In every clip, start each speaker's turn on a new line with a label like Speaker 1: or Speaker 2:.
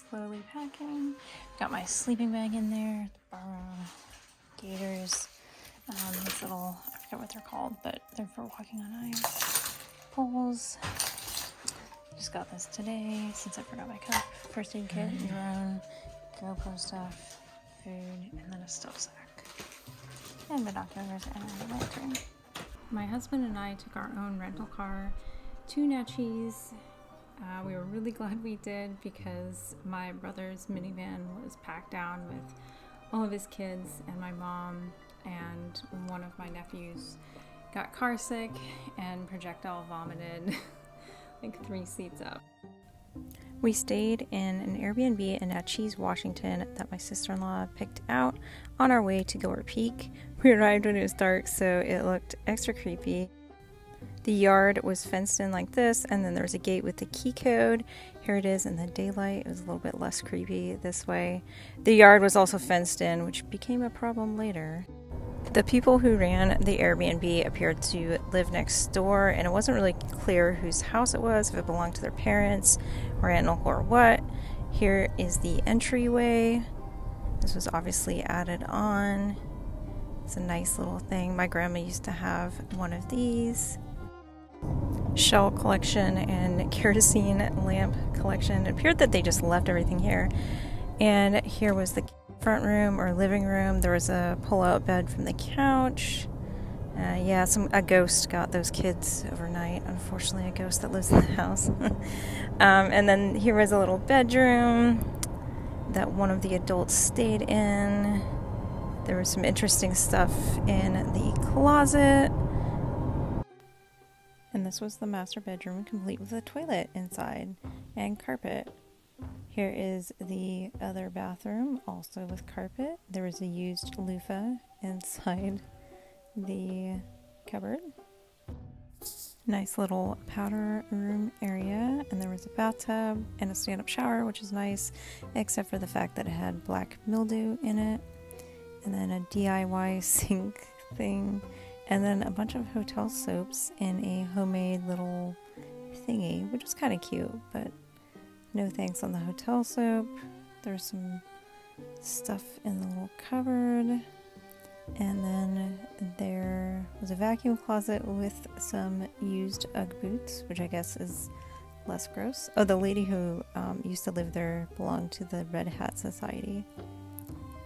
Speaker 1: slowly packing. Got my sleeping bag in there, gaiters, these little, I forget what they're called, but they're for walking on ice, poles. Just got this today since I forgot my cup. First aid kit, your own GoPro stuff, food, and then a stuff sack. And binoculars and a lantern. My husband and I took our own rental car to Naches. We were really glad we did because my brother's minivan was packed down with all of his kids, and my mom and one of my nephews got car sick and projectile vomited like 3 seats up. We stayed in an Airbnb in Naches, Washington that my sister-in-law picked out on our way to Gilbert Peak. We arrived when it was dark, so it looked extra creepy. The yard was fenced in like this, and then there was a gate with the key code. Here it is in the daylight. It was a little bit less creepy this way. The yard was also fenced in, which became a problem later. The people who ran the Airbnb appeared to live next door, and it wasn't really clear whose house it was, if it belonged to their parents or aunt and uncle or what. Here is the entryway. This was obviously added on. It's a nice little thing. My grandma used to have one of these. Shell collection and kerosene lamp collection. It appeared that they just left everything here. And here was the front room or living room. There was a pull-out bed from the couch. A ghost got those kids overnight. Unfortunately, a ghost that lives in the house. And then here was a little bedroom that one of the adults stayed in. There was some interesting stuff in the closet. And this was the master bedroom, complete with a toilet inside and carpet. Here is the other bathroom, also with carpet. There was a used loofah inside the cupboard. Nice little powder room area, and there was a bathtub and a stand-up shower, which is nice, except for the fact that it had black mildew in it. And then a DIY sink thing. And then a bunch of hotel soaps in a homemade little thingy, which was kind of cute, but no thanks on the hotel soap. There's some stuff in the little cupboard. And then there was a vacuum closet with some used Ugg boots, which I guess is less gross. Oh, the lady who used to live there belonged to the Red Hat Society.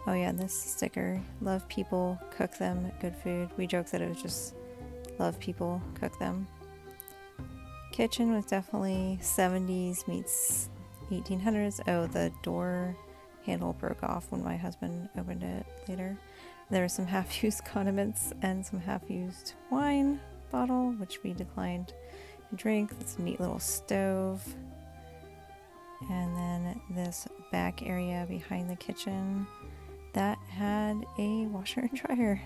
Speaker 1: Oh yeah, and this sticker, love people, cook them, good food. We joked that it was just love people, cook them. Kitchen was definitely 70s meets 1800s. Oh, the door handle broke off when my husband opened it later. There were some half-used condiments and some half-used wine bottle, which we declined to drink. It's a neat little stove. And then this back area behind the kitchen that had a washer and dryer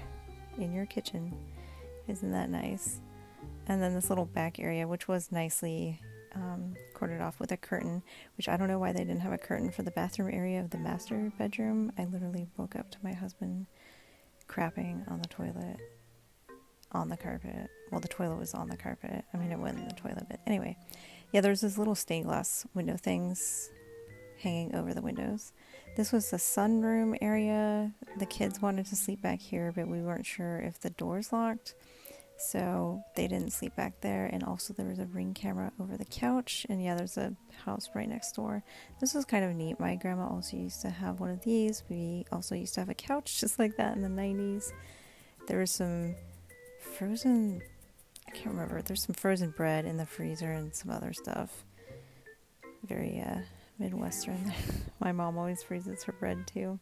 Speaker 1: in your kitchen. Isn't that nice? And then this little back area, which was nicely cordoned off with a curtain, which I don't know why they didn't have a curtain for the bathroom area of the master bedroom. I literally woke up to my husband crapping on the toilet, on the carpet. Well, the toilet was on the carpet. I mean, it went in the toilet, but anyway. Yeah, there's this little stained glass window things hanging over the windows. This was the sunroom area. The kids wanted to sleep back here, but we weren't sure if the door's locked, so they didn't sleep back there. And also there was a Ring camera over the couch, and yeah, there's a house right next door. This was kind of neat. My grandma also used to have one of these. We also used to have a couch just like that in the 90s. There was some frozen, I can't remember, there's some frozen bread in the freezer and some other stuff. Very Midwestern. My mom always freezes her bread too.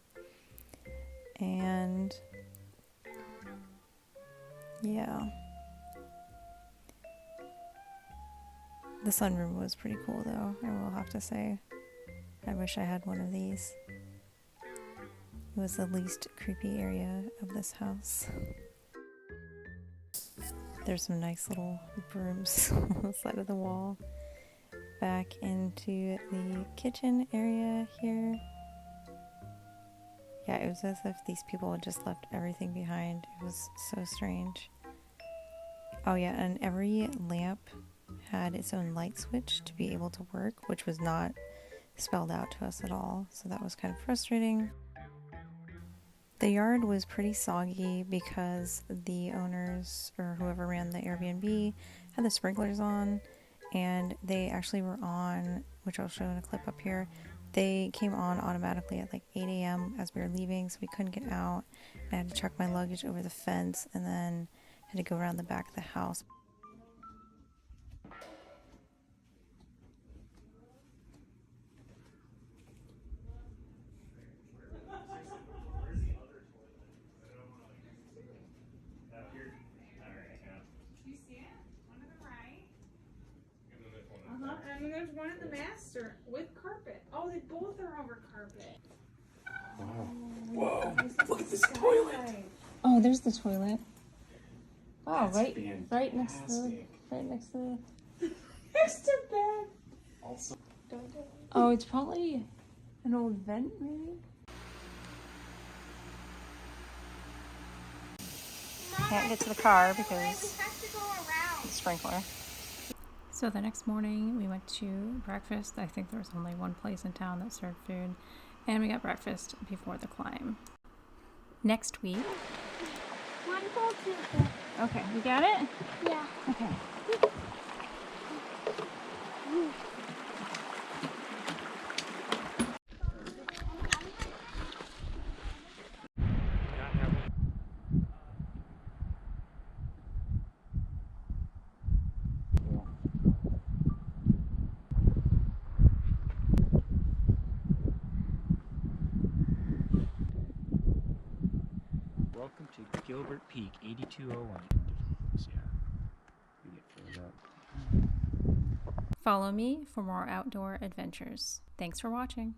Speaker 1: And yeah, the sunroom was pretty cool though, I will have to say. I wish I had one of these. It was the least creepy area of this house. There's some nice little brooms on the side of the wall. Back into the kitchen area here. Yeah, it was as if these people had just left everything behind. It was so strange. Oh yeah, and every lamp had its own light switch to be able to work, which was not spelled out to us at all, so that was kind of frustrating. The yard was pretty soggy because the owners, or whoever ran the Airbnb, had the sprinklers on, and they actually were on, which I'll show in a clip up here. They came on automatically at like 8 a.m. as we were leaving, so we couldn't get out. I had to chuck my luggage over the fence and then had to go around the back of the house.
Speaker 2: And then there's one in the master with carpet. Oh, they both are over carpet.
Speaker 3: Wow. Whoa, look at this toilet.
Speaker 1: Oh, there's the toilet. Oh,
Speaker 3: That's
Speaker 1: right next to the...
Speaker 2: There's the bed.
Speaker 3: Also,
Speaker 1: Oh, it's probably an old vent, maybe? Can't get to the car because the sprinkler. So the next morning we went to breakfast. I think there was only one place in town that served food, and we got breakfast before the climb. Next week. Okay, you got it?
Speaker 4: Yeah.
Speaker 1: Okay.
Speaker 3: welcome to Gilbert Peak, 8201. So yeah, we get filled up.
Speaker 1: Follow me for more outdoor adventures. Thanks for watching.